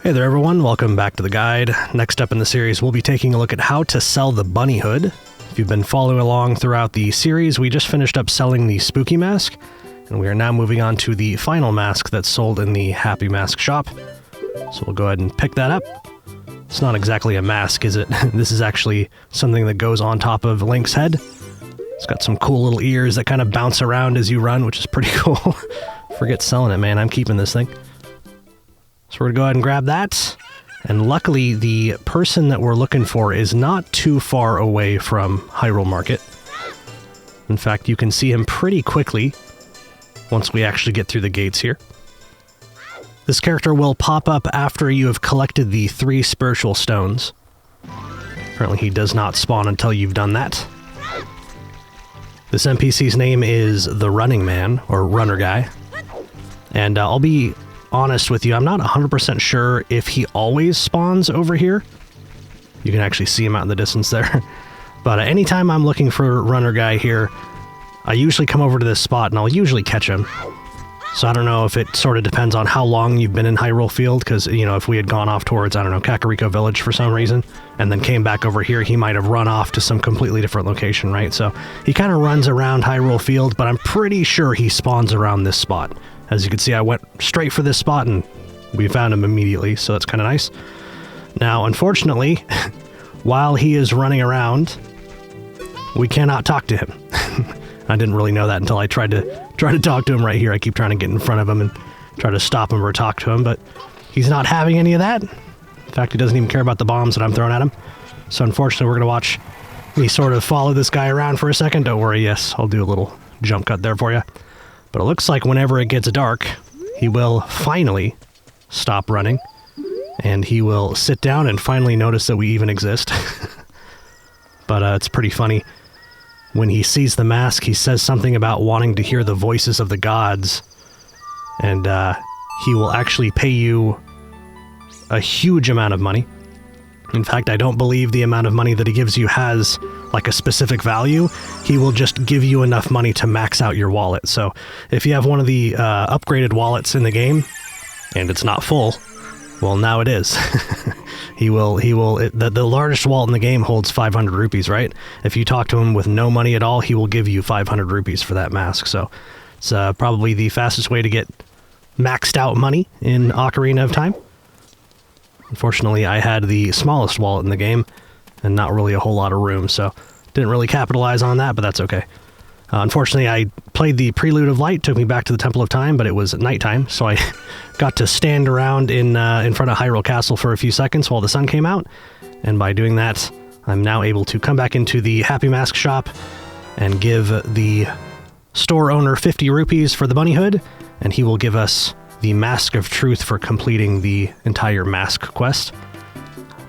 Hey there everyone, welcome back to the guide. Next up in the series, we'll be taking a look at how to sell the bunny hood. If you've been following along throughout the series, we just finished up selling the spooky mask, and we are now moving on to the final mask that's sold in the Happy Mask shop. So we'll go ahead and pick that up. It's not exactly a mask, is it? This is actually something that goes on top of Link's head. It's got some cool little ears that kind of bounce around as you run, which is pretty cool. Forget selling it, man. I'm keeping this thing. So we're going to go ahead and grab that. And luckily, the person that we're looking for is not too far away from Hyrule Market. In fact, you can see him pretty quickly once we actually get through the gates here. This character will pop up after you have collected the 3 spiritual stones. Apparently he does not spawn until you've done that. This NPC's name is the Running Man, or Runner Guy. And I'll be honest with you, I'm not 100% sure if he always spawns over here. You can actually see him out in the distance there. But anytime I'm looking for Runner Guy here, I usually come over to this spot and I'll usually catch him. So I don't know if it sort of depends on how long you've been in Hyrule Field, because, you know, if we had gone off towards, I don't know, Kakariko Village for some reason, and then came back over here, he might have run off to some completely different location, right? So he kind of runs around Hyrule Field, but I'm pretty sure he spawns around this spot. As you can see, I went straight for this spot and we found him immediately, so that's kind of nice. Now, unfortunately, while he is running around, we cannot talk to him. I didn't really know that until I tried to talk to him right here. I keep trying to get in front of him and try to stop him or talk to him, but he's not having any of that. In fact, he doesn't even care about the bombs that I'm throwing at him. So unfortunately, we're going to watch me sort of follow this guy around for a second. Don't worry, yes, I'll do a little jump cut there for you. But it looks like whenever it gets dark, he will finally stop running, and he will sit down and finally notice that we even exist. But it's pretty funny. When he sees the mask, he says something about wanting to hear the voices of the gods, and he will actually pay you a huge amount of money. In fact, I don't believe the amount of money that he gives you has like a specific value. He will just give you enough money to max out your wallet. So if you have one of the upgraded wallets in the game and it's not full, well, now it is. The largest wallet in the game holds 500 rupees, right? If you talk to him with no money at all, he will give you 500 rupees for that mask. So it's probably the fastest way to get maxed out money in Ocarina of Time. Unfortunately, I had the smallest wallet in the game and not really a whole lot of room, so didn't really capitalize on that, but that's okay. Unfortunately, I played the Prelude of Light, took me back to the Temple of Time, but it was at nighttime, so I got to stand around in front of Hyrule Castle for a few seconds while the sun came out, and by doing that, I'm now able to come back into the Happy Mask shop and give the store owner 50 rupees for the bunny hood, and he will give us the Mask of Truth for completing the entire mask quest.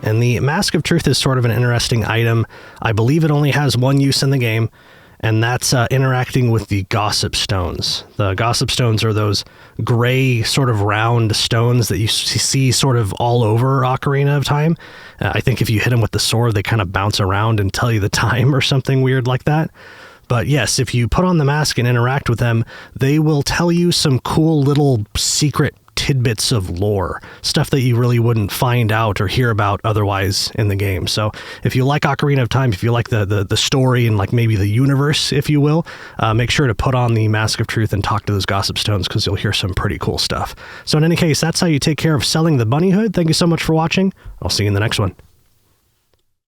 And the Mask of Truth is sort of an interesting item. I believe it only has one use in the game, and that's interacting with the Gossip Stones. The Gossip Stones are those gray, sort of round stones that you see sort of all over Ocarina of Time. I think if you hit them with the sword, they kind of bounce around and tell you the time or something weird like that. But yes, if you put on the mask and interact with them, they will tell you some cool little secret tidbits of lore, stuff that you really wouldn't find out or hear about otherwise in the game. So if you like Ocarina of Time, if you like the story and like maybe the universe, if you will, make sure to put on the Mask of Truth and talk to those Gossip Stones, because you'll hear some pretty cool stuff. So in any case, that's how you take care of selling the bunny hood. Thank you so much for watching. I'll see you in the next one.